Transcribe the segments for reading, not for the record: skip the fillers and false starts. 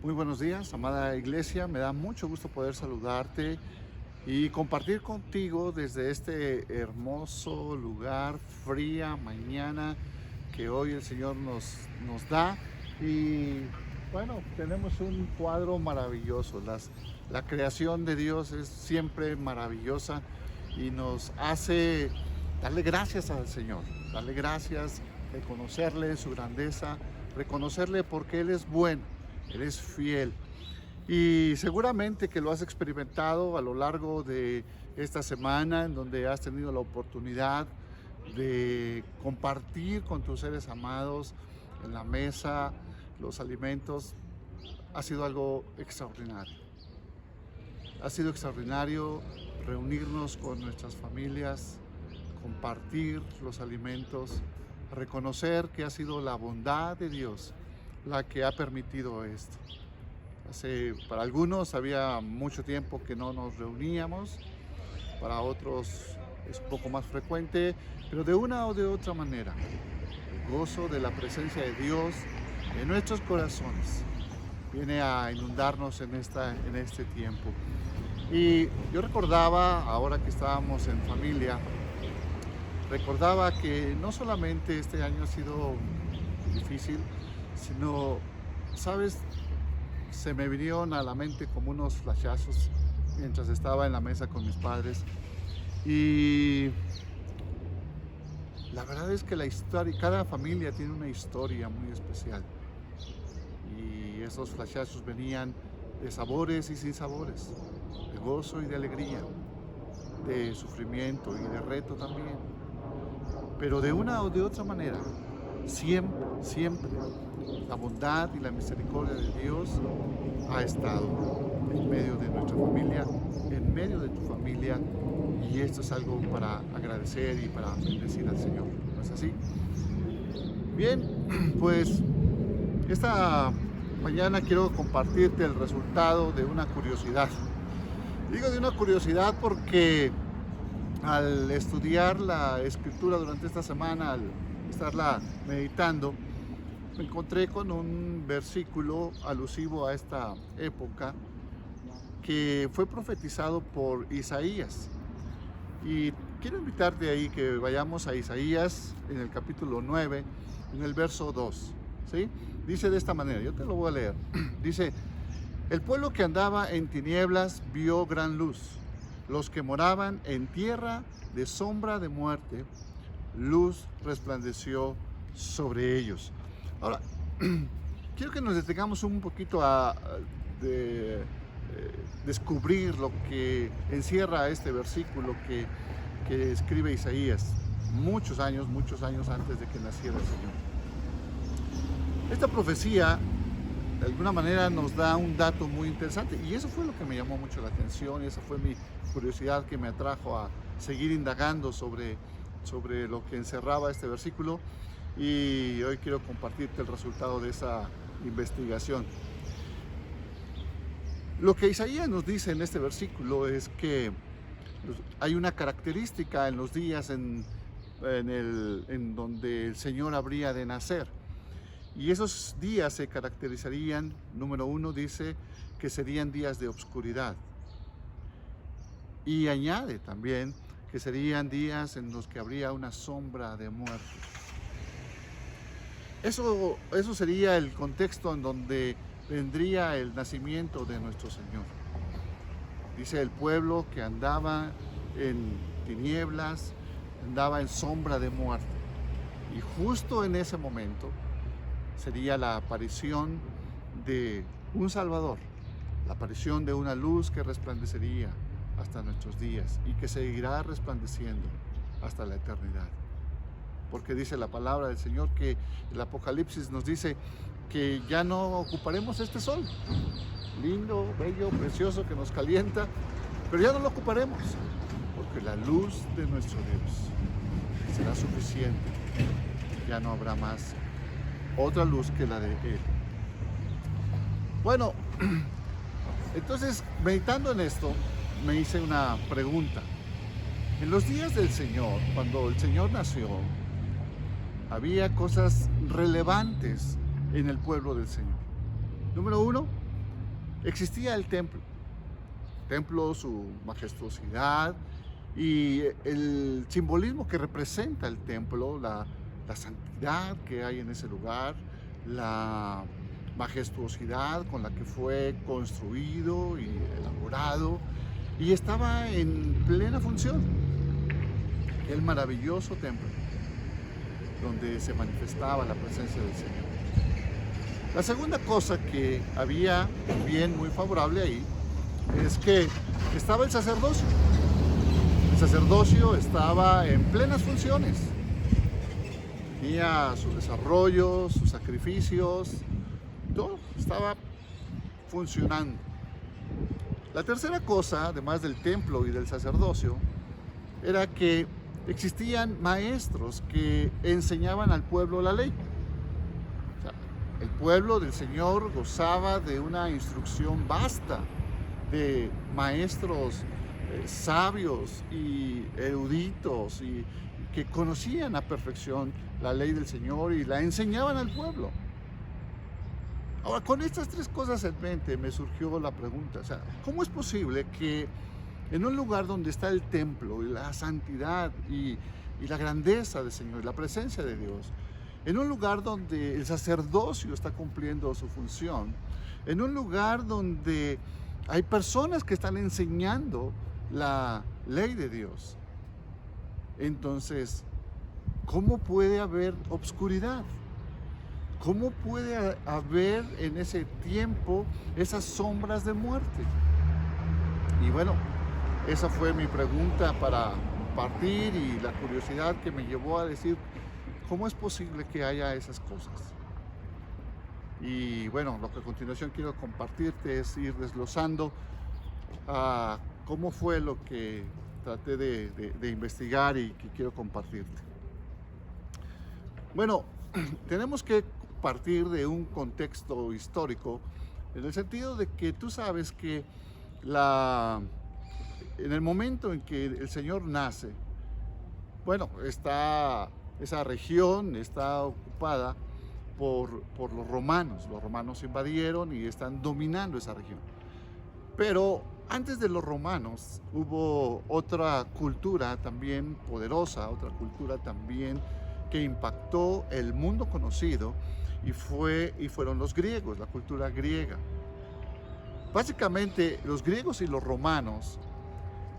Muy buenos días, amada iglesia. Me da mucho gusto poder saludarte y compartir contigo desde este hermoso lugar, fría mañana que hoy el Señor nos da. Y bueno, tenemos un cuadro maravilloso. La creación de Dios es siempre maravillosa y nos hace darle gracias al Señor, darle gracias, reconocerle su grandeza, reconocerle porque Él es bueno, Él es fiel. Y seguramente que lo has experimentado a lo largo de esta semana, en donde has tenido la oportunidad de compartir con tus seres amados en la mesa los alimentos. Ha sido algo extraordinario. Ha sido extraordinario reunirnos con nuestras familias, compartir los alimentos, reconocer que ha sido la bondad de Dios la que ha permitido esto. Para algunos había mucho tiempo que no nos reuníamos, para otros es un poco más frecuente, pero de una o de otra manera, el gozo de la presencia de Dios en nuestros corazones viene a inundarnos en este tiempo. Y yo recordaba, ahora que estábamos en familia, recordaba que no solamente este año ha sido difícil, sino, ¿sabes? Se me vinieron a la mente como unos flashazos mientras estaba en la mesa con mis padres. Y la verdad es que cada familia tiene una historia muy especial. Y esos flashazos venían de sabores y sin sabores, de gozo y de alegría, de sufrimiento y de reto también. Pero de una o de otra manera, siempre, siempre, la bondad y la misericordia de Dios ha estado en medio de nuestra familia, en medio de tu familia, y esto es algo para agradecer y para bendecir al Señor, ¿no es así? Bien, pues esta mañana quiero compartirte el resultado de una curiosidad. Digo de una curiosidad porque al estudiar la Escritura durante esta semana, al estarla meditando, me encontré con un versículo alusivo a esta época que fue profetizado por Isaías. Y quiero invitarte ahí que vayamos a Isaías en el capítulo 9, en el verso 2. ¿Sí? Dice de esta manera, yo te lo voy a leer. Dice: el pueblo que andaba en tinieblas vio gran luz. Los que moraban en tierra de sombra de muerte, luz resplandeció sobre ellos. Ahora, quiero que nos detengamos un poquito de descubrir lo que encierra este versículo que escribe Isaías muchos años antes de que naciera el Señor. Esta profecía de alguna manera nos da un dato muy interesante, y eso fue lo que me llamó mucho la atención, y esa fue mi curiosidad que me atrajo a seguir indagando sobre lo que encerraba este versículo, y hoy quiero compartirte el resultado de esa investigación. Lo que Isaías nos dice en este versículo es que hay una característica en los días en donde el Señor habría de nacer. Y esos días se caracterizarían, número uno, dice que serían días de obscuridad. Y añade también que serían días en los que habría una sombra de muerte. Eso sería el contexto en donde vendría el nacimiento de nuestro Señor. Dice el pueblo que andaba en tinieblas, andaba en sombra de muerte. Y justo en ese momento sería la aparición de un Salvador, la aparición de una luz que resplandecería hasta nuestros días y que seguirá resplandeciendo hasta la eternidad. Porque dice la palabra del Señor que el Apocalipsis nos dice que ya no ocuparemos este sol, lindo, bello, precioso, que nos calienta, pero ya no lo ocuparemos, porque la luz de nuestro Dios será suficiente. Ya no habrá más otra luz que la de Él. Bueno, entonces, meditando en esto, me hice una pregunta. En los días del Señor, cuando el Señor nació, había cosas relevantes en el pueblo del Señor. Número uno, existía el templo, su majestuosidad y el simbolismo que representa el templo, la santidad que hay en ese lugar, la majestuosidad con la que fue construido y elaborado, y estaba en plena función. El maravilloso templo donde se manifestaba la presencia del Señor. La segunda cosa que había bien muy favorable ahí es que estaba el sacerdocio. El sacerdocio estaba en plenas funciones. Tenía su desarrollo, sus sacrificios, todo estaba funcionando. La tercera cosa, además del templo y del sacerdocio, era que existían maestros que enseñaban al pueblo la ley. O sea, el pueblo del Señor gozaba de una instrucción vasta de maestros sabios y eruditos y que conocían a perfección la ley del Señor y la enseñaban al pueblo. Ahora, con estas tres cosas en mente me surgió la pregunta, o sea, ¿cómo es posible que en un lugar donde está el templo y la santidad y la grandeza del Señor, la presencia de Dios, en un lugar donde el sacerdocio está cumpliendo su función, en un lugar donde hay personas que están enseñando la ley de Dios, entonces, ¿cómo puede haber obscuridad? ¿Cómo puede haber en ese tiempo esas sombras de muerte? Y bueno, esa fue mi pregunta para compartir y la curiosidad que me llevó a decir, ¿cómo es posible que haya esas cosas? Y bueno, lo que a continuación quiero compartirte es ir desglosando cómo fue lo que traté de investigar y que quiero compartirte. Bueno, tenemos que partir de un contexto histórico, en el sentido de que tú sabes que en el momento en que el Señor nace, bueno, esa región está ocupada por los romanos. Los romanos invadieron y están dominando esa región. Pero antes de los romanos hubo otra cultura también poderosa, otra cultura también que impactó el mundo conocido y fueron los griegos, la cultura griega. Básicamente los griegos y los romanos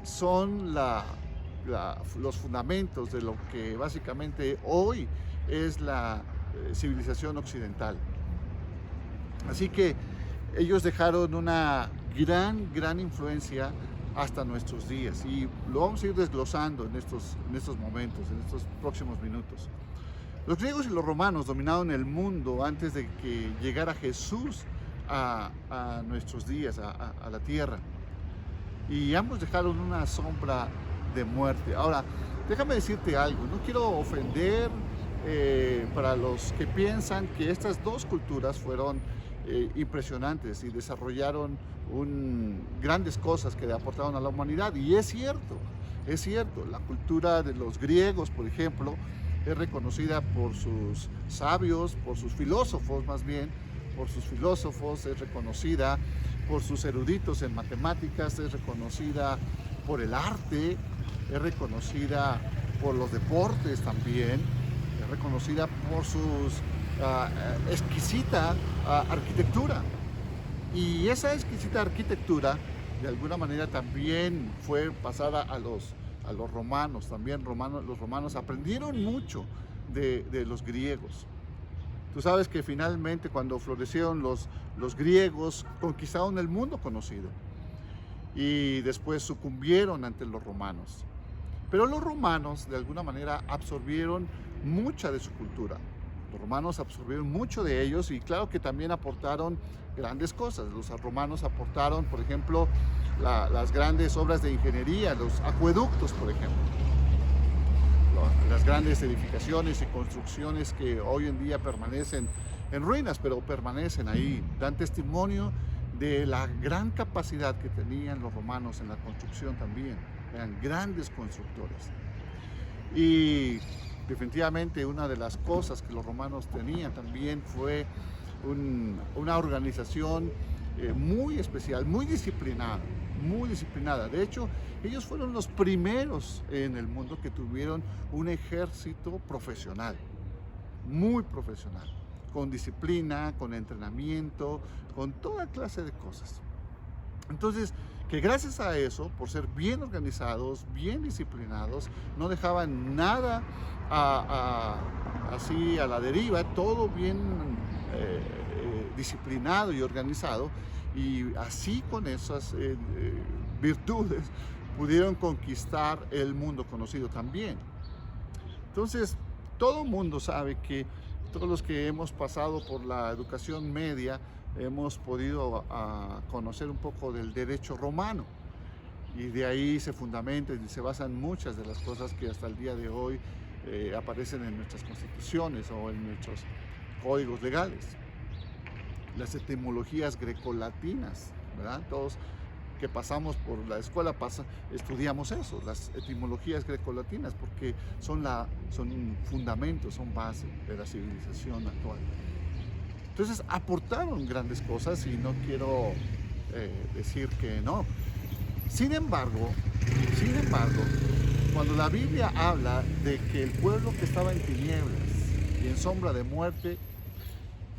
son los fundamentos de lo que básicamente hoy es la civilización occidental. Así que ellos dejaron una gran influencia hasta nuestros días y lo vamos a ir desglosando en estos momentos, en estos próximos minutos. Los griegos y los romanos dominaron el mundo antes de que llegara Jesús a nuestros días, a la tierra. Y ambos dejaron una sombra de muerte. Ahora, déjame decirte algo, no quiero ofender para los que piensan que estas dos culturas fueron impresionantes y desarrollaron grandes cosas que le aportaron a la humanidad. Y es cierto, la cultura de los griegos, por ejemplo, es reconocida por sus sabios, por sus filósofos más bien, es reconocida por sus eruditos en matemáticas, es reconocida por el arte, es reconocida por los deportes también, es reconocida por su exquisita arquitectura. Y esa exquisita arquitectura de alguna manera también fue pasada a los romanos. También los romanos aprendieron mucho de los griegos. Tú sabes que finalmente cuando florecieron los griegos conquistaron el mundo conocido y después sucumbieron ante los romanos. Pero los romanos de alguna manera absorbieron mucha de su cultura. Los romanos absorbieron mucho de ellos y claro que también aportaron grandes cosas. Los romanos aportaron, por ejemplo, las grandes obras de ingeniería, los acueductos, por ejemplo. Las grandes edificaciones y construcciones que hoy en día permanecen en ruinas, pero permanecen ahí, dan testimonio de la gran capacidad que tenían los romanos en la construcción también. Eran grandes constructores. Y definitivamente una de las cosas que los romanos tenían también fue una organización muy especial, muy disciplinada, muy disciplinada. De hecho, ellos fueron los primeros en el mundo que tuvieron un ejército profesional, muy profesional, con disciplina, con entrenamiento, con toda clase de cosas. Entonces, que gracias a eso, por ser bien organizados, bien disciplinados, no dejaban nada así a la deriva, todo bien disciplinado y organizado, y así con esas virtudes pudieron conquistar el mundo conocido también. Entonces, todo el mundo sabe que todos los que hemos pasado por la educación media hemos podido conocer un poco del derecho romano, y de ahí se fundamentan y se basan muchas de las cosas que hasta el día de hoy aparecen en nuestras constituciones o en nuestros códigos legales. Las etimologías grecolatinas, ¿verdad? Todos que pasamos por la escuela estudiamos eso, las etimologías grecolatinas, porque son fundamentos, son base de la civilización actual. Entonces aportaron grandes cosas y no quiero decir que no. Sin embargo, cuando la Biblia habla de que el pueblo que estaba en tinieblas y en sombra de muerte,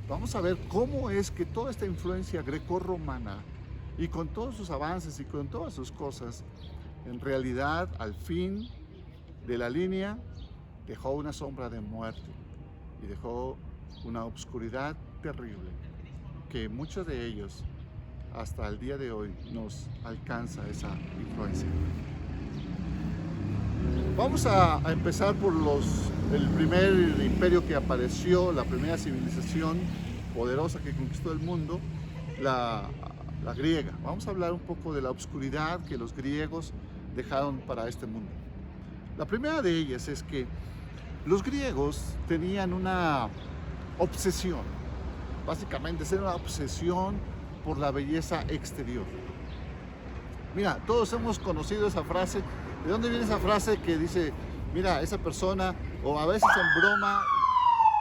vamos a ver cómo es que toda esta influencia grecorromana, y con todos sus avances y con todas sus cosas, en realidad al fin de la línea dejó una sombra de muerte y dejó una oscuridad terrible que muchos de ellos hasta el día de hoy nos alcanza esa influencia. Vamos a empezar por el primer imperio que apareció, la primera civilización poderosa que conquistó el mundo, la griega. Vamos a hablar un poco de la oscuridad que los griegos dejaron para este mundo. La primera de ellas es que los griegos tenían una obsesión, básicamente era una obsesión por la belleza exterior. Mira, todos hemos conocido esa frase. ¿De dónde viene esa frase que dice, mira, esa persona, o a veces en broma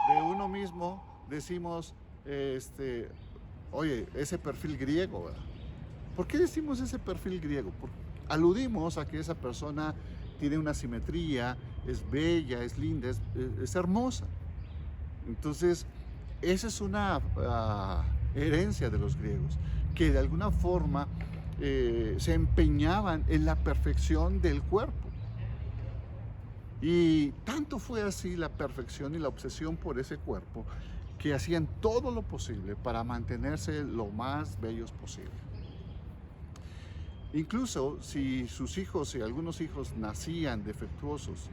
de uno mismo decimos, oye, ese perfil griego, ¿verdad? ¿Por qué decimos ese perfil griego? Porque aludimos a que esa persona tiene una simetría, es bella, es linda, es hermosa. Entonces, esa es una herencia de los griegos, que de alguna forma se empeñaban en la perfección del cuerpo. Y tanto fue así la perfección y la obsesión por ese cuerpo, que hacían todo lo posible para mantenerse lo más bellos posible. Incluso si sus hijos y algunos hijos nacían defectuosos,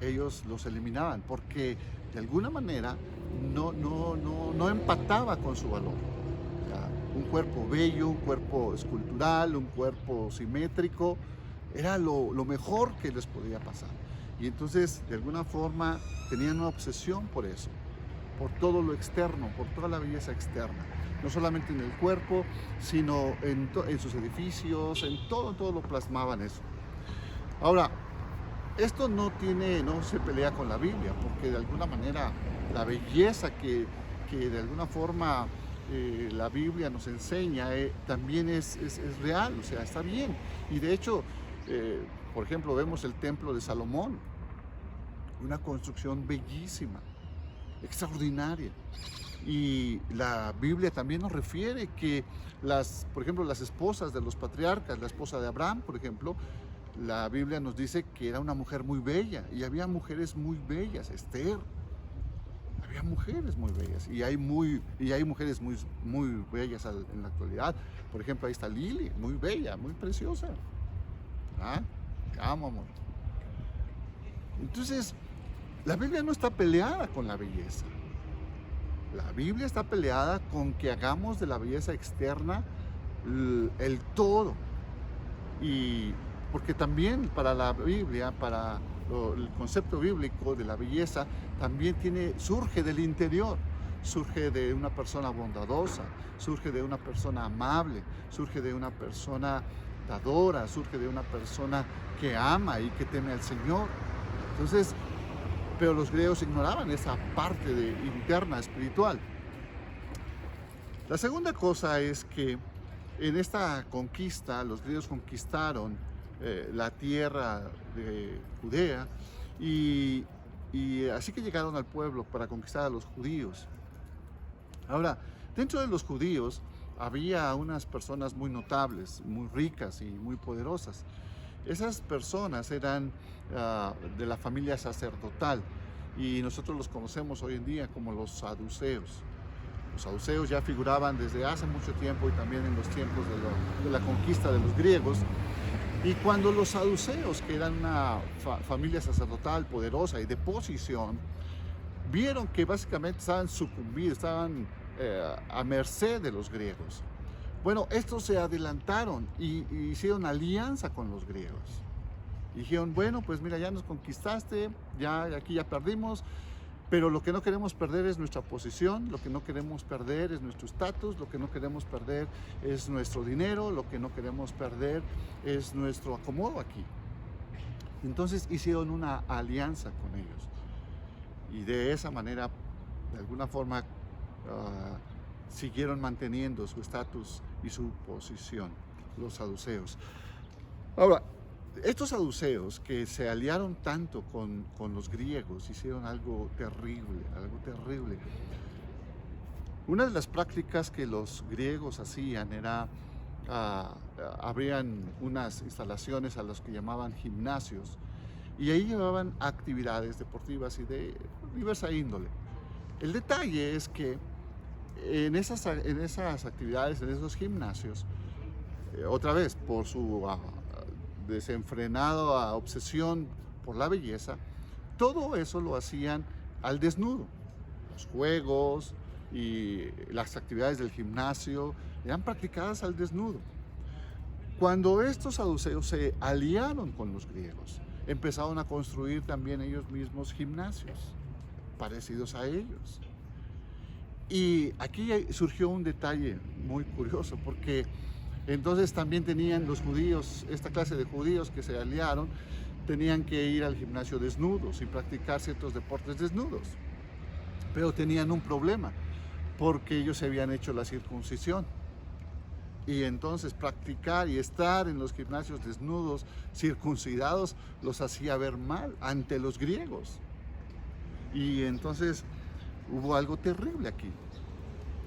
ellos los eliminaban, porque de alguna manera no empataba con su valor. O sea, un cuerpo bello, un cuerpo escultural, un cuerpo simétrico, era lo mejor que les podía pasar. Y entonces, de alguna forma, tenían una obsesión por eso, por todo lo externo, por toda la belleza externa. No solamente en el cuerpo, sino en sus edificios, en todo lo plasmaban eso. Ahora, esto no se pelea con la Biblia, porque de alguna manera la belleza que de alguna forma la Biblia nos enseña también es real, o sea, está bien. Y de hecho, por ejemplo, vemos el templo de Salomón, una construcción bellísima, extraordinaria. Y la Biblia también nos refiere que por ejemplo, las esposas de los patriarcas, la esposa de Abraham, por ejemplo, la Biblia nos dice que era una mujer muy bella, y había mujeres muy bellas, Esther, había mujeres muy bellas, y hay mujeres muy bellas en la actualidad. Por ejemplo, ahí está Lili, muy bella, muy preciosa. Te amo, amor. Entonces, la Biblia no está peleada con la belleza. La Biblia está peleada con que hagamos de la belleza externa el todo. Y porque también para la Biblia, para el concepto bíblico de la belleza, también surge del interior, surge de una persona bondadosa, surge de una persona amable, surge de una persona dadora, surge de una persona que ama y que teme al Señor. Entonces, pero los griegos ignoraban esa parte interna, espiritual. La segunda cosa es que en esta conquista los griegos conquistaron la tierra de Judea y, y así que llegaron al pueblo para conquistar a los judíos. Ahora, dentro de los judíos había unas personas muy notables, muy ricas y muy poderosas. Esas personas eran de la familia sacerdotal y nosotros los conocemos hoy en día como los saduceos. Los saduceos ya figuraban desde hace mucho tiempo y también en los tiempos de la conquista de los griegos. Y cuando los saduceos, que eran una familia sacerdotal poderosa y de posición, vieron que básicamente estaban sucumbidos, estaban a merced de los griegos. Bueno, estos se adelantaron y hicieron alianza con los griegos. Dijeron, bueno, pues mira, ya nos conquistaste, ya aquí ya perdimos, pero lo que no queremos perder es nuestra posición, lo que no queremos perder es nuestro estatus, lo que no queremos perder es nuestro dinero, lo que no queremos perder es nuestro acomodo aquí. Entonces hicieron una alianza con ellos y de esa manera, de alguna forma, siguieron manteniendo su estatus y su posición, los saduceos. Ahora, estos saduceos que se aliaron tanto con los griegos hicieron algo terrible, algo terrible. Una de las prácticas que los griegos hacían era, habrían unas instalaciones a las que llamaban gimnasios y ahí llevaban actividades deportivas y de diversa índole. El detalle es que en esas actividades, en esos gimnasios, otra vez por su desenfrenada obsesión por la belleza, todo eso lo hacían al desnudo. Los juegos y las actividades del gimnasio eran practicadas al desnudo. Cuando estos saduceos se aliaron con los griegos, empezaron a construir también ellos mismos gimnasios parecidos a ellos. Y aquí surgió un detalle muy curioso, porque entonces también tenían los judíos, esta clase de judíos que se aliaron, tenían que ir al gimnasio desnudos y practicar ciertos deportes desnudos. Pero tenían un problema, porque ellos se habían hecho la circuncisión. Y entonces practicar y estar en los gimnasios desnudos, circuncidados, los hacía ver mal ante los griegos. Y entonces hubo algo terrible aquí.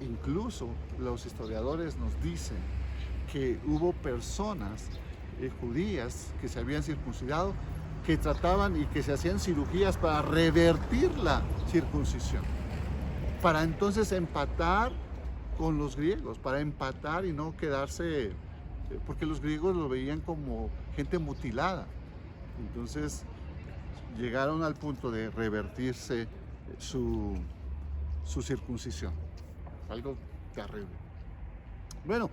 Incluso los historiadores nos dicen que hubo personas judías que se habían circuncidado, que trataban y que se hacían cirugías para revertir la circuncisión, para entonces empatar con los griegos, para empatar y no quedarse, porque los griegos lo veían como gente mutilada. Entonces llegaron al punto de revertirse su circuncisión. Algo terrible. Bueno,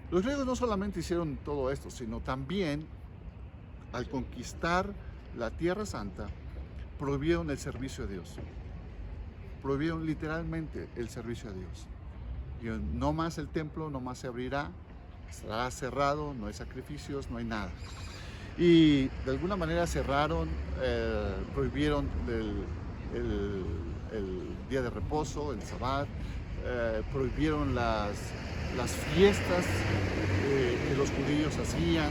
los griegos no solamente hicieron todo esto, sino también al conquistar la Tierra Santa, prohibieron el servicio a Dios. Prohibieron literalmente el servicio a Dios. Y no más el templo, no más se abrirá, estará cerrado, no hay sacrificios, no hay nada. Y de alguna manera cerraron, prohibieron el día de reposo, el Sabbat, prohibieron las fiestas que los judíos hacían,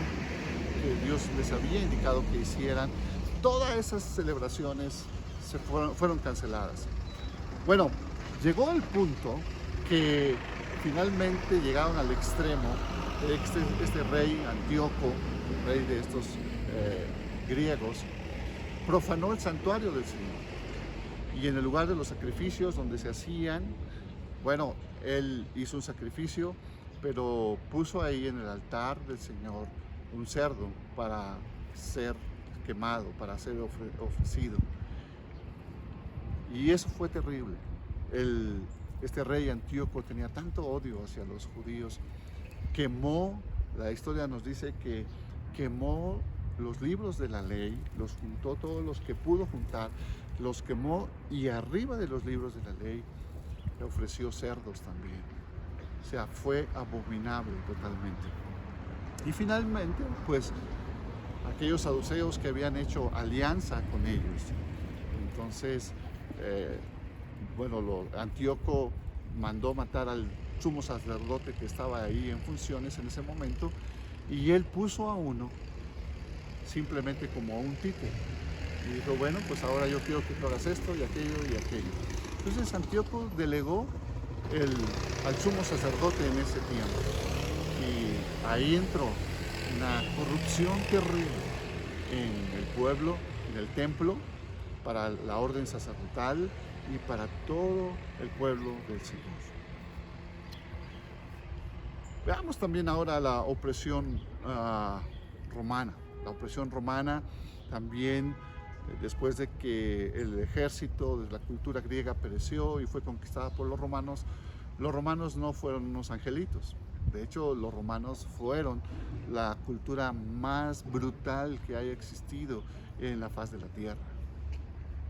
que Dios les había indicado que hicieran. Todas esas celebraciones fueron canceladas. Bueno, llegó el punto que finalmente llegaron al extremo. Este rey Antíoco, el rey de estos griegos, profanó el santuario del Señor. Y en el lugar de los sacrificios donde se hacían, bueno, él hizo un sacrificio, pero puso ahí en el altar del Señor un cerdo para ser quemado, para ser ofrecido. Y eso fue terrible. Este rey Antíoco tenía tanto odio hacia los judíos, quemó, la historia nos dice que quemó los libros de la ley, los juntó todos los que pudo juntar, los quemó y arriba de los libros de la ley le ofreció cerdos también. O sea, fue abominable totalmente. Y finalmente, pues, aquellos saduceos que habían hecho alianza con ellos, entonces, bueno, Antíoco mandó matar al sumo sacerdote que estaba ahí en funciones en ese momento, y él puso a uno simplemente como a un títere. Y dijo, bueno, pues ahora yo quiero que tú hagas esto y aquello y aquello. Entonces Antíoco delegó al sumo sacerdote en ese tiempo. Y ahí entró una corrupción terrible en el pueblo, en el templo, para la orden sacerdotal y para todo el pueblo del Señor. Veamos también ahora la opresión romana. La opresión romana también, después de que el ejército de la cultura griega pereció y fue conquistada por los romanos no fueron unos angelitos. De hecho, los romanos fueron la cultura más brutal que haya existido en la faz de la tierra.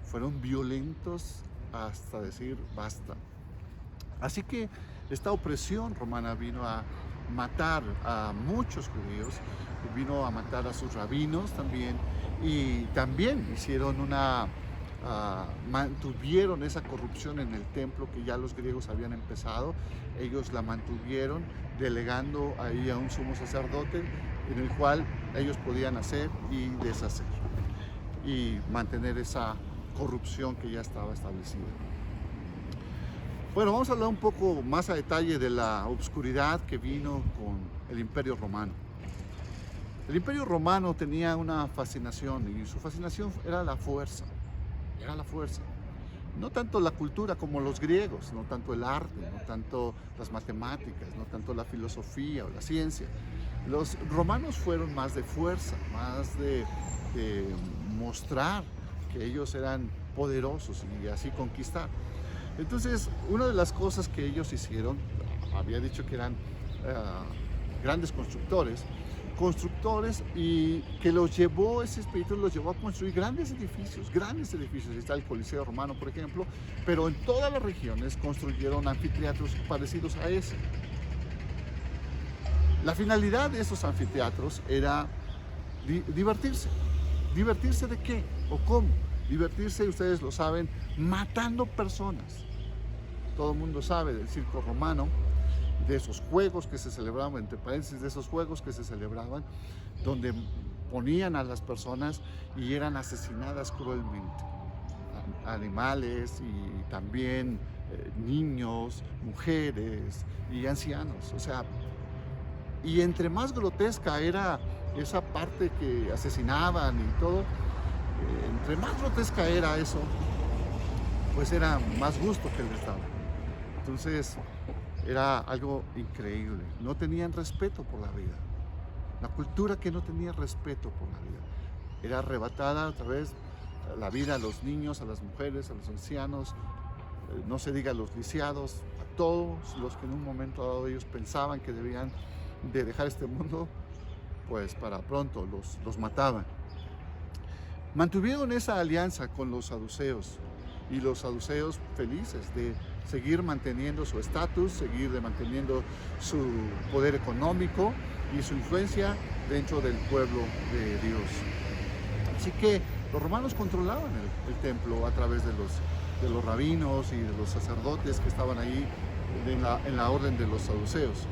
Fueron violentos hasta decir basta. Así que esta opresión romana vino a matar a muchos judíos, vino a matar a sus rabinos también, y también hicieron mantuvieron esa corrupción en el templo que ya los griegos habían empezado. Ellos la mantuvieron delegando ahí a un sumo sacerdote en el cual ellos podían hacer y deshacer y mantener esa corrupción que ya estaba establecida. Bueno, vamos a hablar un poco más a detalle de la obscuridad que vino con el Imperio Romano. El Imperio Romano tenía una fascinación, y su fascinación era la fuerza. Era la fuerza. No tanto la cultura como los griegos, no tanto el arte, no tanto las matemáticas, no tanto la filosofía o la ciencia. Los romanos fueron más de fuerza, más de mostrar que ellos eran poderosos y así conquistar. Entonces, una de las cosas que ellos hicieron, había dicho que eran grandes constructores, y que ese espíritu los llevó a construir grandes edificios. Está el Coliseo Romano, por ejemplo, pero en todas las regiones construyeron anfiteatros parecidos a ese. La finalidad de esos anfiteatros era divertirse. ¿Divertirse de qué o cómo? Divertirse, ustedes lo saben, matando personas. Todo el mundo sabe del circo romano, de esos juegos que se celebraban, entre paréntesis, de esos juegos que se celebraban, donde ponían a las personas y eran asesinadas cruelmente. Animales y también niños, mujeres y ancianos. O sea, y entre más grotesca era esa parte que asesinaban y todo, entre más grotesca era eso, pues era más gusto que les daba. Entonces, era algo increíble. No tenían respeto por la vida. La cultura que no tenía respeto por la vida. Era arrebatada a través de la vida a los niños, a las mujeres, a los ancianos, no se diga a los lisiados, a todos los que en un momento dado ellos pensaban que debían de dejar este mundo, pues para pronto los mataban. Mantuvieron esa alianza con los saduceos, y los saduceos felices de seguir manteniendo su estatus, seguir manteniendo su poder económico y su influencia dentro del pueblo de Dios. Así que los romanos controlaban el templo a través de los rabinos y de los sacerdotes que estaban ahí en la orden de los saduceos.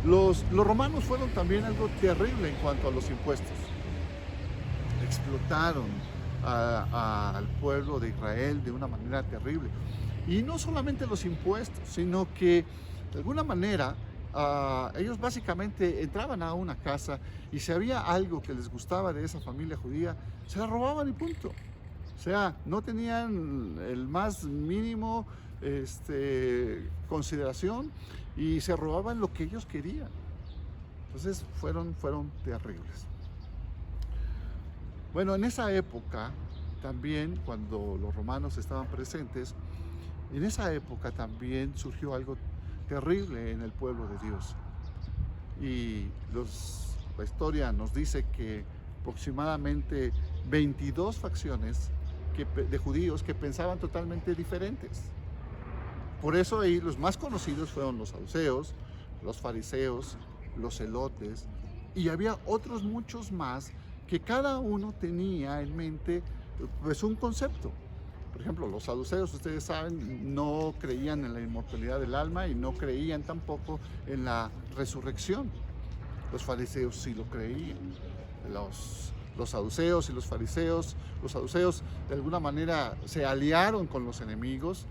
Los romanos fueron también algo terrible en cuanto a los impuestos. Explotaron al pueblo de Israel de una manera terrible. Y no solamente los impuestos, sino que de alguna manera ellos básicamente entraban a una casa y si había algo que les gustaba de esa familia judía, se la robaban y punto. O sea, no tenían el más mínimo consideración y se robaban lo que ellos querían. Entonces fueron terribles. Bueno, en esa época también, cuando los romanos estaban presentes, en esa época también surgió algo terrible en el pueblo de Dios. Y la historia nos dice que aproximadamente 22 facciones de judíos que pensaban totalmente diferentes. Por eso ahí los más conocidos fueron los saduceos, los fariseos, los celotes, y había otros muchos más que cada uno tenía en mente pues un concepto. Por ejemplo, los saduceos, ustedes saben, no creían en la inmortalidad del alma y no creían tampoco en la resurrección. Los fariseos sí lo creían. Los saduceos y los saduceos de alguna manera se aliaron con los enemigos,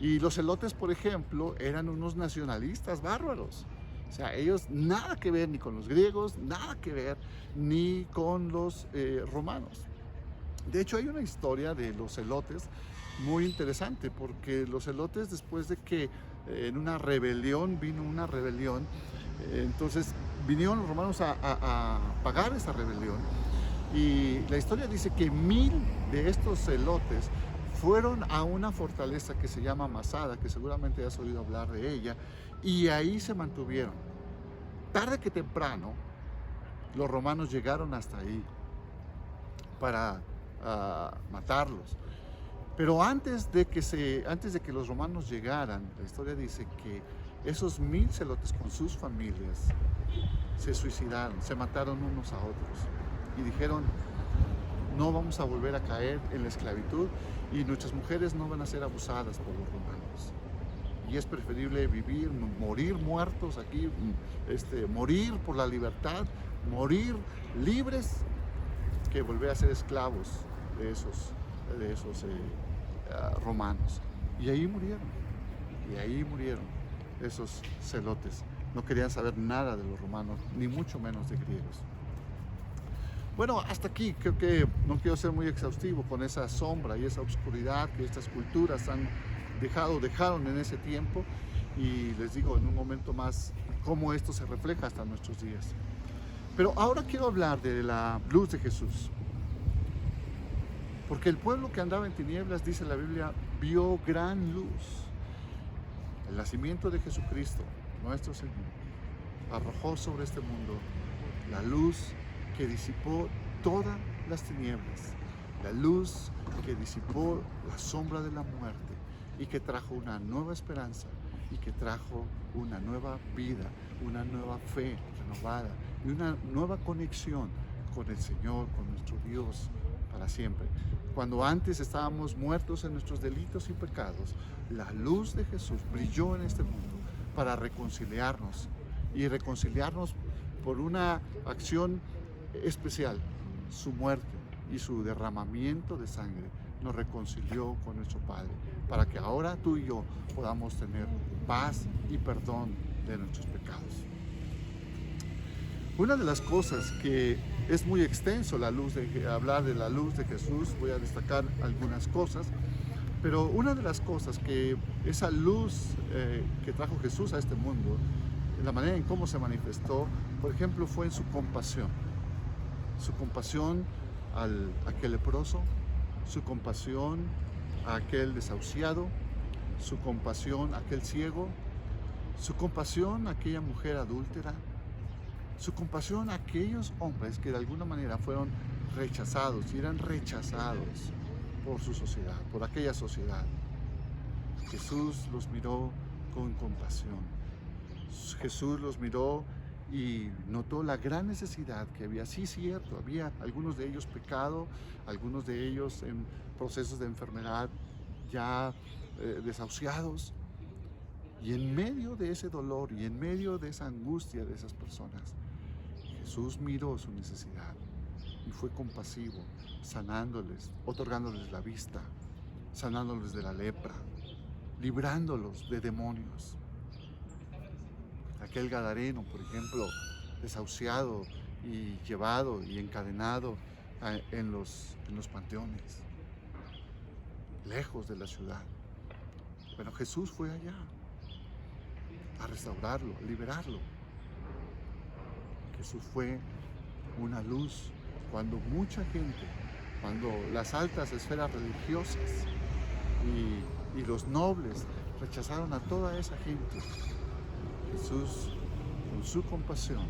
y los celotes, por ejemplo, eran unos nacionalistas bárbaros. O sea, ellos nada que ver ni con los griegos, nada que ver ni con los romanos. De hecho, hay una historia de los celotes muy interesante, porque los celotes, después de que en una rebelión, entonces vinieron los romanos a pagar esa rebelión, y la historia dice que 1000 de estos celotes fueron a una fortaleza que se llama Masada, que seguramente has oído hablar de ella, y ahí se mantuvieron. Tarde que temprano, los romanos llegaron hasta ahí para matarlos. Pero antes de que los romanos llegaran, la historia dice que esos 1000 celotes con sus familias se suicidaron, se mataron unos a otros y dijeron: no vamos a volver a caer en la esclavitud, y nuestras mujeres no van a ser abusadas por los romanos. Y es preferible morir muertos aquí, morir por la libertad, morir libres, que volver a ser esclavos de esos romanos. Y ahí murieron esos celotes. No querían saber nada de los romanos, ni mucho menos de griegos. Bueno, hasta aquí creo que no quiero ser muy exhaustivo con esa sombra y esa oscuridad que estas culturas dejaron en ese tiempo, y les digo en un momento más cómo esto se refleja hasta nuestros días. Pero ahora quiero hablar de la luz de Jesús, porque el pueblo que andaba en tinieblas, dice la Biblia, vio gran luz. El nacimiento de Jesucristo, nuestro Señor, arrojó sobre este mundo la luz que disipó todas las tinieblas, la luz que disipó la sombra de la muerte, y que trajo una nueva esperanza, y que trajo una nueva vida, una nueva fe renovada y una nueva conexión con el Señor, con nuestro Dios para siempre. Cuando antes estábamos muertos en nuestros delitos y pecados, la luz de Jesús brilló en este mundo para reconciliarnos, y reconciliarnos por una acción especial. Su muerte y su derramamiento de sangre nos reconcilió con nuestro Padre, para que ahora tú y yo podamos tener paz y perdón de nuestros pecados. Una de las cosas que es muy extenso hablar de la luz de Jesús, voy a destacar algunas cosas, pero una de las cosas que esa luz que trajo Jesús a este mundo, la manera en cómo se manifestó, por ejemplo, fue en su compasión a aquel leproso, su compasión a aquel desahuciado, su compasión a aquel ciego, su compasión a aquella mujer adúltera, su compasión a aquellos hombres que de alguna manera fueron rechazados y eran rechazados por su sociedad, por aquella sociedad. Jesús los miró con compasión. Jesús los miró y notó la gran necesidad que había. Sí, cierto, había algunos de ellos pecado, algunos de ellos en procesos de enfermedad, ya desahuciados. Y en medio de ese dolor y en medio de esa angustia de esas personas, Jesús miró su necesidad y fue compasivo, sanándoles, otorgándoles la vista, sanándoles de la lepra, librándolos de demonios. Aquel gadareno, por ejemplo, desahuciado y llevado y encadenado en los panteones, lejos de la ciudad. Bueno, Jesús fue allá a restaurarlo, a liberarlo. Jesús fue una luz cuando mucha gente, cuando las altas esferas religiosas y los nobles rechazaron a toda esa gente. Jesús, con su compasión,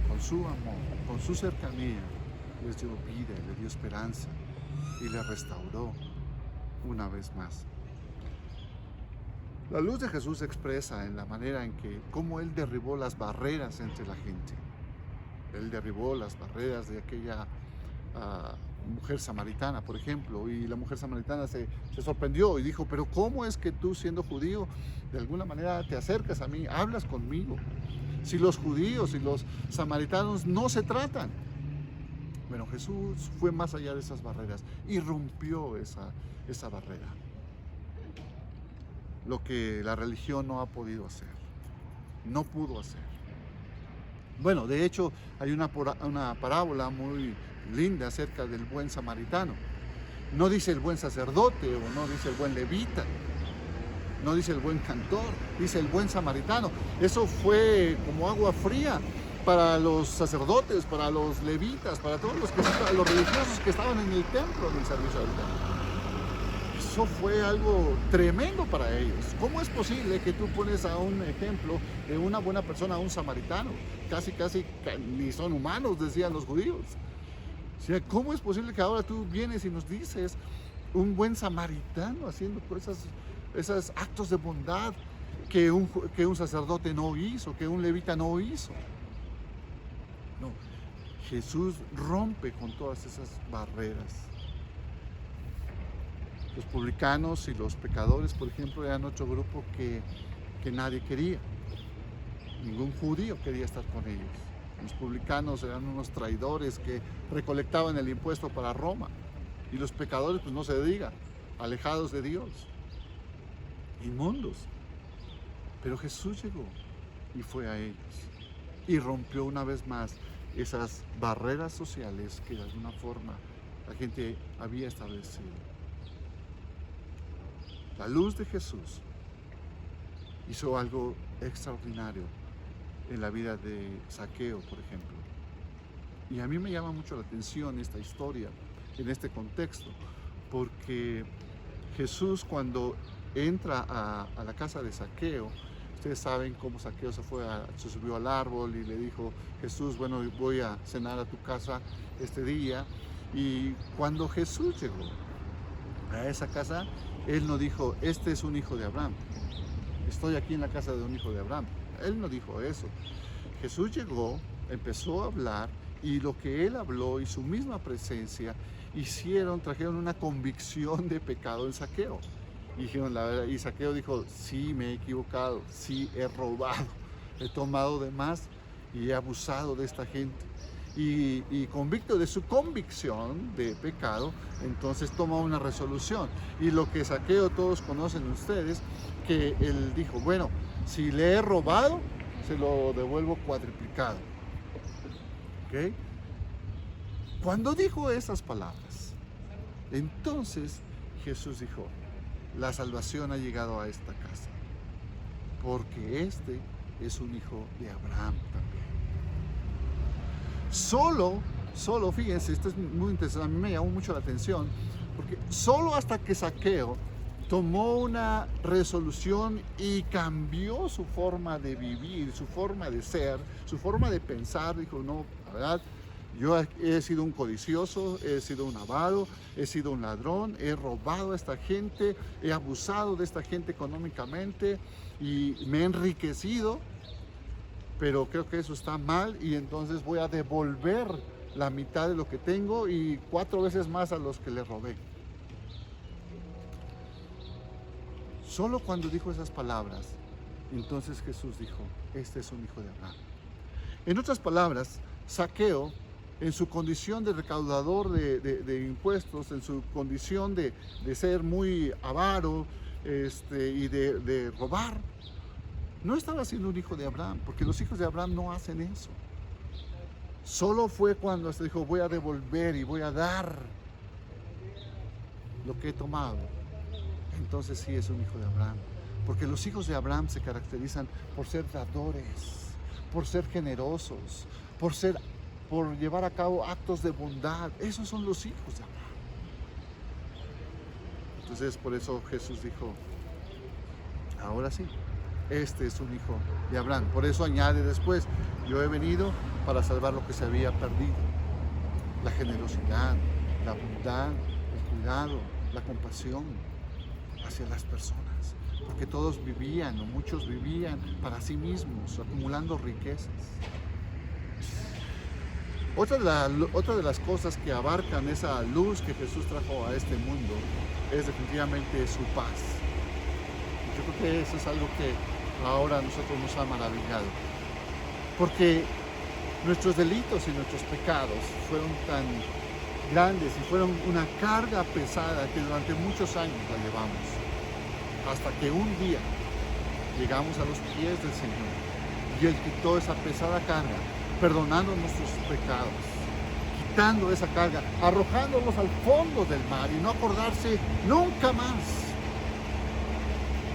con su amor, con su cercanía, les dio vida, les dio esperanza y les restauró una vez más. La luz de Jesús se expresa en la manera en que, cómo Él derribó las barreras entre la gente. Él derribó las barreras de aquella mujer samaritana, por ejemplo, y la mujer samaritana se sorprendió y dijo, pero ¿cómo es que tú, siendo judío, de alguna manera te acercas a mí, hablas conmigo? Si los judíos y los samaritanos no se tratan. Bueno, Jesús fue más allá de esas barreras y rompió esa barrera. Lo que la religión no ha podido hacer, no pudo hacer. Bueno, de hecho, hay una parábola muy linda acerca del buen samaritano. No dice el buen sacerdote, o no dice el buen levita, no dice el buen cantor, dice el buen samaritano. Eso fue como agua fría para los sacerdotes, para los levitas, para todos los religiosos que estaban en el templo, en el servicio del templo. Eso fue algo tremendo para ellos. ¿Cómo es posible que tú pones a un ejemplo de una buena persona a un samaritano? Casi ni son humanos, decían los judíos. O sea, ¿cómo es posible que ahora tú vienes y nos dices un buen samaritano haciendo esos actos de bondad que un sacerdote no hizo, que un levita no hizo? No, Jesús rompe con todas esas barreras. Los publicanos y los pecadores, por ejemplo, eran otro grupo que nadie quería. Ningún judío quería estar con ellos. Los publicanos eran unos traidores que recolectaban el impuesto para Roma. Y los pecadores, pues no se diga, alejados de Dios, inmundos. Pero Jesús llegó y fue a ellos. Y rompió una vez más esas barreras sociales que de alguna forma la gente había establecido. La luz de Jesús hizo algo extraordinario en la vida de Zaqueo, por ejemplo. Y a mí me llama mucho la atención esta historia en este contexto, porque Jesús, cuando entra a la casa de Zaqueo, ustedes saben cómo Zaqueo se subió al árbol y le dijo, Jesús, bueno, voy a cenar a tu casa este día. Y cuando Jesús llegó a esa casa, Él no dijo, este es un hijo de Abraham, estoy aquí en la casa de un hijo de Abraham. Él no dijo eso. Jesús llegó, empezó a hablar, y lo que Él habló y su misma presencia trajeron una convicción de pecado en Zaqueo. Y dijeron la verdad, y Zaqueo dijo, sí, me he equivocado, sí, he robado, he tomado de más y he abusado de esta gente. Y convicto de su convicción de pecado, entonces toma una resolución. Y lo que Zaqueo todos conocen ustedes, que él dijo, bueno, si le he robado, se lo devuelvo cuadriplicado. ¿Ok? Cuando dijo esas palabras, entonces Jesús dijo, la salvación ha llegado a esta casa, porque este es un hijo de Abraham también. Solo, fíjense, esto es muy interesante, a mí me llamó mucho la atención, porque solo hasta que Zaqueo tomó una resolución y cambió su forma de vivir, su forma de ser, su forma de pensar, dijo, no, la verdad, yo he sido un codicioso, he sido un avaro, he sido un ladrón, he robado a esta gente, he abusado de esta gente económicamente y me he enriquecido, pero creo que eso está mal y entonces voy a devolver la mitad de lo que tengo y 4 veces más a los que le robé. Solo cuando dijo esas palabras, entonces Jesús dijo, este es un hijo de Abraham. En otras palabras, Zaqueo, en su condición de recaudador de impuestos, en su condición de ser muy avaro y de robar, no estaba siendo un hijo de Abraham, porque los hijos de Abraham no hacen eso. Solo fue cuando se dijo, voy a devolver y voy a dar lo que he tomado. Entonces sí es un hijo de Abraham, porque los hijos de Abraham se caracterizan por ser dadores, por ser generosos, por llevar a cabo actos de bondad. Esos son los hijos de Abraham. Entonces por eso Jesús dijo, ahora sí, este es un hijo de Abraham. Por eso añade después, yo he venido para salvar lo que se había perdido. La generosidad, la bondad, el cuidado, la compasión hacia las personas. Porque todos vivían, o muchos vivían para sí mismos, acumulando riquezas. Otra de las cosas que abarcan esa luz que Jesús trajo a este mundo es definitivamente su paz. Yo creo que eso es algo que ahora a nosotros nos ha maravillado. Porque nuestros delitos y nuestros pecados fueron tan grandes y fueron una carga pesada que durante muchos años la llevamos. Hasta que un día llegamos a los pies del Señor y Él quitó esa pesada carga, perdonando nuestros pecados, quitando esa carga, arrojándolos al fondo del mar y no acordarse nunca más.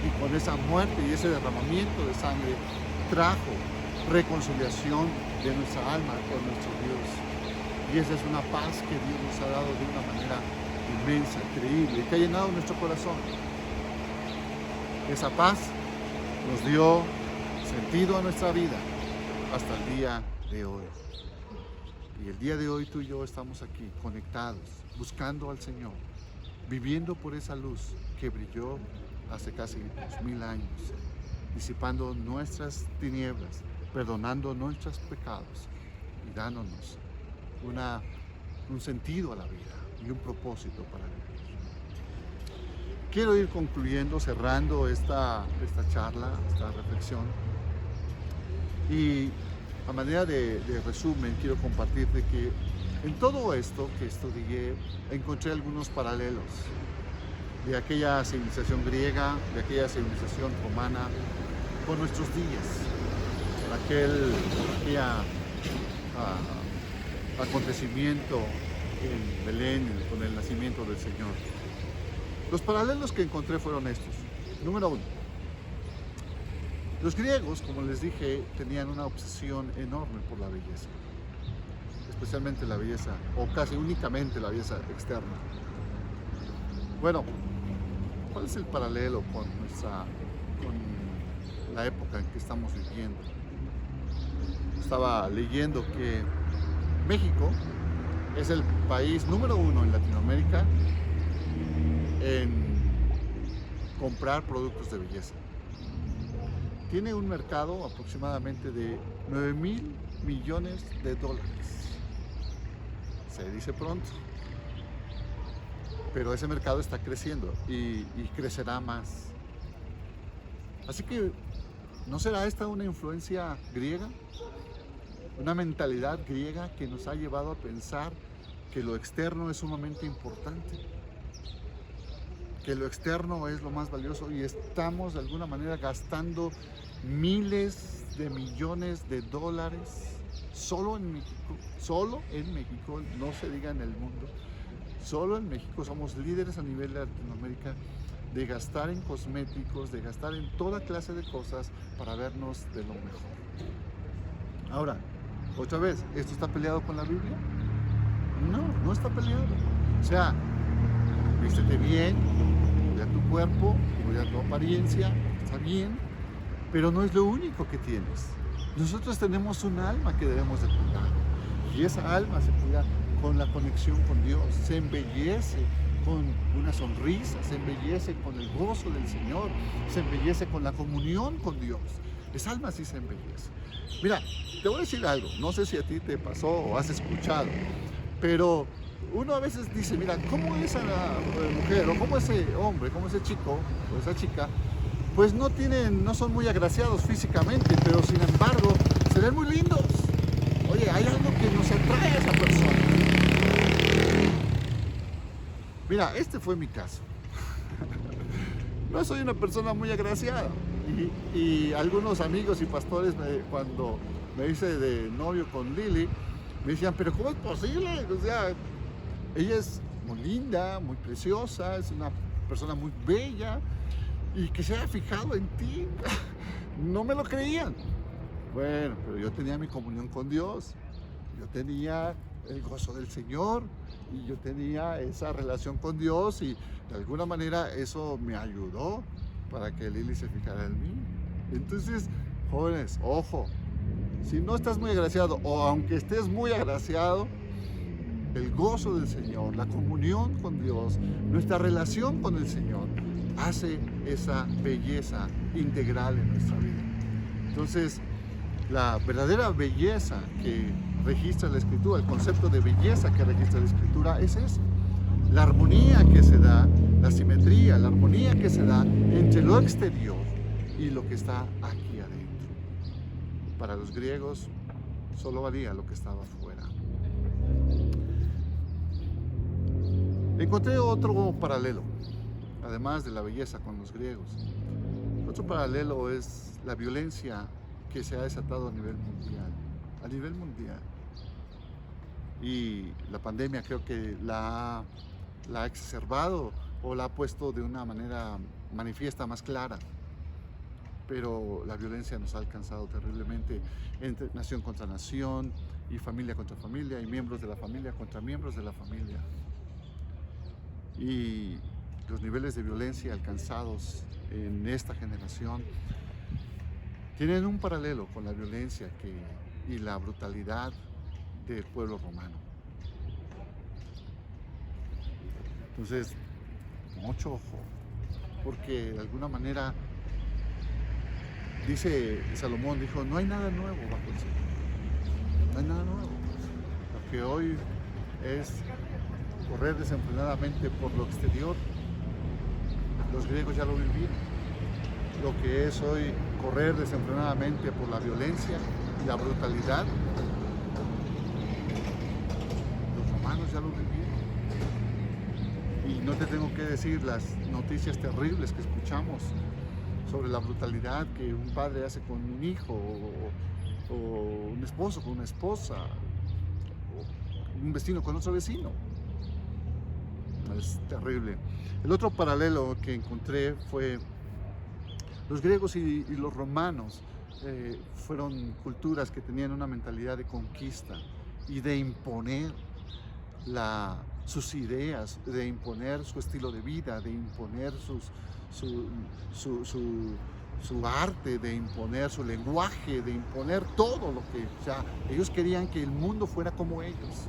Y con esa muerte y ese derramamiento de sangre trajo reconciliación de nuestra alma con nuestro Dios. Y esa es una paz que Dios nos ha dado de una manera inmensa, increíble, que ha llenado nuestro corazón. Esa paz nos dio sentido a nuestra vida hasta el día de hoy. Y el día de hoy tú y yo estamos aquí conectados, buscando al Señor, viviendo por esa luz que brilló hace casi 2000 años, disipando nuestras tinieblas, perdonando nuestros pecados y dándonos un sentido a la vida y un propósito para vivir. Quiero ir concluyendo, cerrando esta charla, esta reflexión, y a manera de resumen quiero compartirte que en todo esto que estudié encontré algunos paralelos de aquella civilización griega, de aquella civilización romana, con nuestros días, aquel acontecimiento en Belén con el nacimiento del Señor. Los paralelos que encontré fueron estos. Número 1. Los griegos, como les dije, tenían una obsesión enorme por la belleza, especialmente la belleza, o casi únicamente la belleza externa. Bueno, ¿cuál es el paralelo con la época en que estamos viviendo? Estaba leyendo que México es el país número 1 en Latinoamérica en comprar productos de belleza. Tiene un mercado aproximadamente de 9,000 millones de dólares. Se dice pronto, pero ese mercado está creciendo y crecerá más. Así que, ¿no será esta una influencia griega? Una mentalidad griega que nos ha llevado a pensar que lo externo es sumamente importante, que lo externo es lo más valioso, y estamos de alguna manera gastando miles de millones de dólares solo en México, no se diga en el mundo, solo en México. Somos líderes a nivel de Latinoamérica de gastar en cosméticos, de gastar en toda clase de cosas para vernos de lo mejor. Ahora, otra vez, ¿esto está peleado con la Biblia? No, no está peleado. O sea, vístete bien, cuida tu cuerpo, cuida tu apariencia, está bien, pero no es lo único que tienes. Nosotros tenemos un alma que debemos de cuidar, y esa alma se cuida con la conexión con Dios, se embellece con una sonrisa, se embellece con el gozo del Señor, se embellece con la comunión con Dios. Esa alma sí se embellece. Mira, te voy a decir algo, no sé si a ti te pasó o has escuchado, pero uno a veces dice, mira, ¿cómo esa mujer, o cómo ese hombre, cómo ese chico o esa chica, pues no son muy agraciados físicamente, pero sin embargo se ven muy lindos? Oye, hay algo que nos atrae a esa persona. Mira, este fue mi caso. No soy una persona muy agraciada, y algunos amigos y pastores cuando me hice de novio con Lili me decían, pero ¿cómo es posible? O sea, ella es muy linda, muy preciosa, es una persona muy bella, y que se haya fijado en ti. No me lo creían. Bueno, pero yo tenía mi comunión con Dios, yo tenía el gozo del Señor, y yo tenía esa relación con Dios, y de alguna manera eso me ayudó para que Lili se fijara en mí. Entonces, jóvenes, ojo, si no estás muy agraciado, o aunque estés muy agraciado, el gozo del Señor, la comunión con Dios, nuestra relación con el Señor, hace esa belleza integral en nuestra vida. Entonces, la verdadera belleza que registra la Escritura, el concepto de belleza que registra la Escritura es eso. La armonía que se da, la simetría, la armonía que se da entre lo exterior y lo que está aquí adentro. Para los griegos solo valía lo que estaba afuera. Encontré otro paralelo, además de la belleza con los griegos. Otro paralelo es la violencia que se ha desatado a nivel mundial. A nivel mundial. Y la pandemia creo que la ha exacerbado o la ha puesto de una manera manifiesta, más clara. Pero la violencia nos ha alcanzado terriblemente entre nación contra nación, y familia contra familia, y miembros de la familia contra miembros de la familia. Y los niveles de violencia alcanzados en esta generación tienen un paralelo con la violencia y la brutalidad del pueblo romano. Entonces, mucho ojo, porque de alguna manera, dice Salomón, dijo, no hay nada nuevo bajo el cielo. No hay nada nuevo. Lo que hoy es correr desenfrenadamente por lo exterior, los griegos ya lo vivieron. Lo que es hoy correr desenfrenadamente por la violencia y la brutalidad, los romanos ya lo vivieron. Y no te tengo que decir las noticias terribles que escuchamos sobre la brutalidad que un padre hace con un hijo, o un esposo con una esposa, o un vecino con otro vecino. Es terrible. El otro paralelo que encontré fue los griegos y los romanos. Fueron culturas que tenían una mentalidad de conquista y de imponer sus ideas, de imponer su estilo de vida, de imponer su arte, de imponer su lenguaje, de imponer todo lo que... O sea, ellos querían que el mundo fuera como ellos.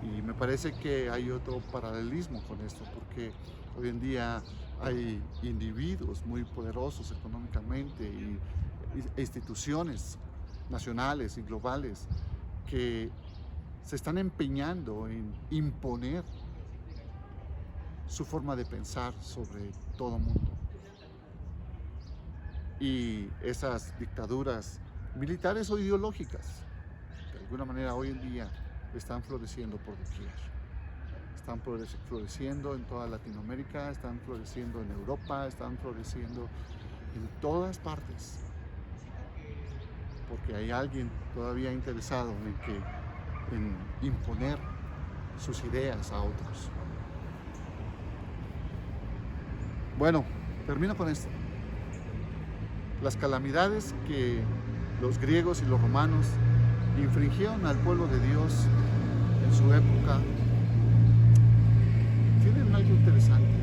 Y me parece que hay otro paralelismo con esto, porque hoy en día hay individuos muy poderosos económicamente e instituciones nacionales y globales que se están empeñando en imponer su forma de pensar sobre todo el mundo. Y esas dictaduras militares o ideológicas, de alguna manera hoy en día están floreciendo por doquier. Están floreciendo en toda Latinoamérica, están floreciendo en Europa, están floreciendo en todas partes. Porque hay alguien todavía interesado en imponer sus ideas a otros. Bueno, termino con esto. Las calamidades que los griegos y los romanos infringieron al pueblo de Dios en su época tienen algo interesante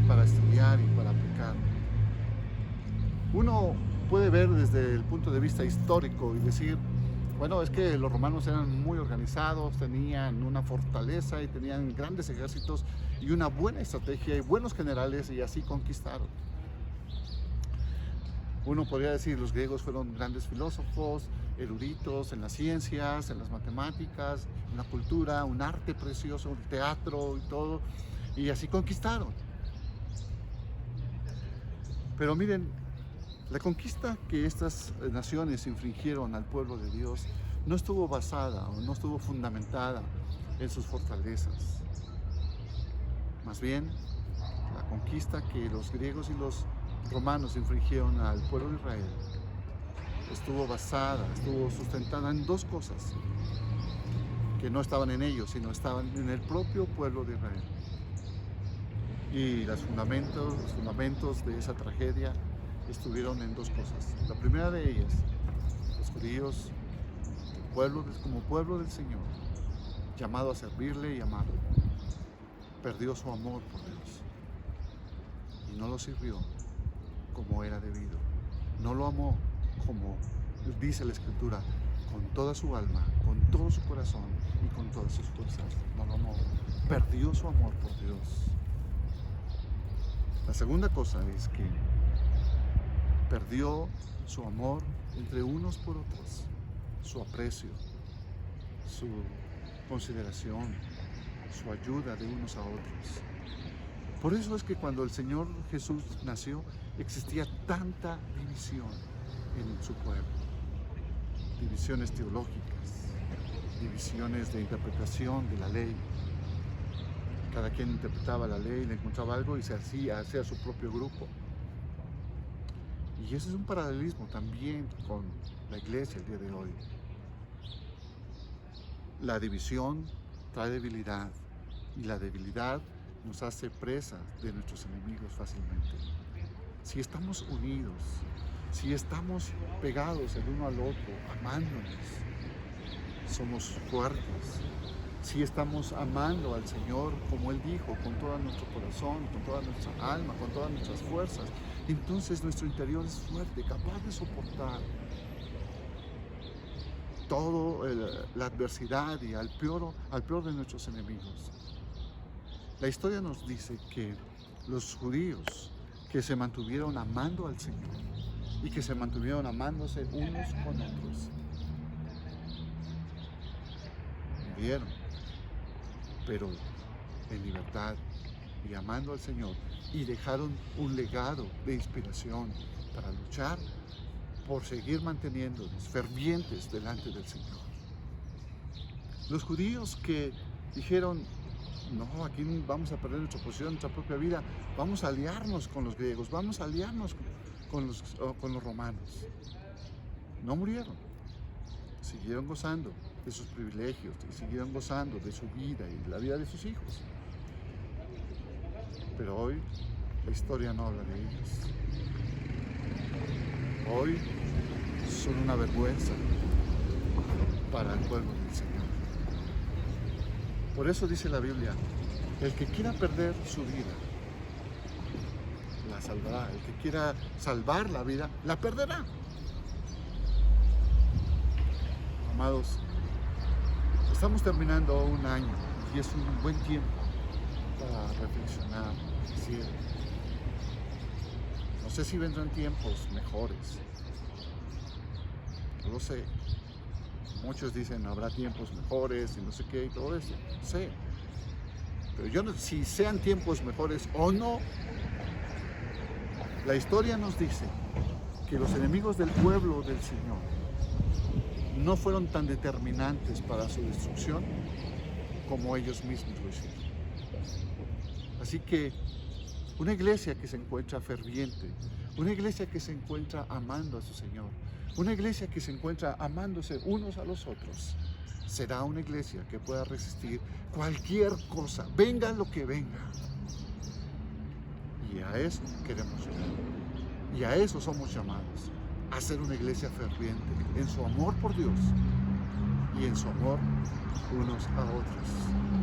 para estudiar y para aplicar. Uno puede ver desde el punto de vista histórico y decir, bueno, es que los romanos eran muy organizados, tenían una fortaleza y tenían grandes ejércitos y una buena estrategia y buenos generales, y así conquistaron. Uno podría decir, los griegos fueron grandes filósofos, eruditos en las ciencias, en las matemáticas, una cultura, un arte precioso, un teatro y todo, y así conquistaron. Pero miren, la conquista que estas naciones infringieron al pueblo de Dios no estuvo basada o no estuvo fundamentada en sus fortalezas. Más bien, la conquista que los griegos y los romanos infringieron al pueblo de Israel estuvo sustentada en dos cosas que no estaban en ellos, sino estaban en el propio pueblo de Israel. Y los fundamentos de esa tragedia estuvieron en dos cosas. La primera de ellas, los judíos, como pueblo del Señor, llamado a servirle y amarlo, perdió su amor por Dios y no lo sirvió como era debido. No lo amó como dice la Escritura, con toda su alma, con todo su corazón y con todas sus fuerzas. No lo amó. Perdió su amor por Dios. La segunda cosa es que perdió su amor entre unos por otros, su aprecio, su consideración, su ayuda de unos a otros. Por eso es que cuando el Señor Jesús nació, existía tanta división en su pueblo. Divisiones teológicas, divisiones de interpretación de la ley. Cada quien interpretaba la ley, le encontraba algo y se hacía su propio grupo. Y ese es un paralelismo también con la iglesia el día de hoy. La división trae debilidad y la debilidad nos hace presa de nuestros enemigos fácilmente. Si estamos unidos, si estamos pegados el uno al otro, amándonos, somos fuertes. Si estamos amando al Señor, como Él dijo, con todo nuestro corazón, con toda nuestra alma, con todas nuestras fuerzas, entonces nuestro interior es fuerte, capaz de soportar toda la adversidad y al peor de nuestros enemigos. La historia nos dice que los judíos que se mantuvieron amando al Señor y que se mantuvieron amándose unos con otros, murieron, pero en libertad y amando al Señor, y dejaron un legado de inspiración para luchar por seguir manteniéndonos fervientes delante del Señor. Los judíos que dijeron, no, aquí vamos a perder nuestra posición, nuestra propia vida, vamos a aliarnos con los griegos, vamos a aliarnos con los romanos. No murieron, siguieron gozando de sus privilegios y siguieron gozando de su vida y de la vida de sus hijos. Pero hoy la historia no habla de ellos. Hoy son una vergüenza para el pueblo del Señor. Por eso dice la Biblia, el que quiera perder su vida, la salvará. El que quiera salvar la vida, la perderá. Amados, estamos terminando un año y es un buen tiempo para reflexionar. Sí, no sé si vendrán tiempos mejores. No lo sé. Muchos dicen habrá tiempos mejores y no sé qué y todo eso. No sé. Pero yo no sé si sean tiempos mejores o no. La historia nos dice que los enemigos del pueblo del Señor no fueron tan determinantes para su destrucción como ellos mismos lo hicieron. Así que una iglesia que se encuentra ferviente, una iglesia que se encuentra amando a su Señor, una iglesia que se encuentra amándose unos a los otros, será una iglesia que pueda resistir cualquier cosa, venga lo que venga. Y a eso queremos llegar. Y a eso somos llamados, a ser una iglesia ferviente en su amor por Dios y en su amor unos a otros.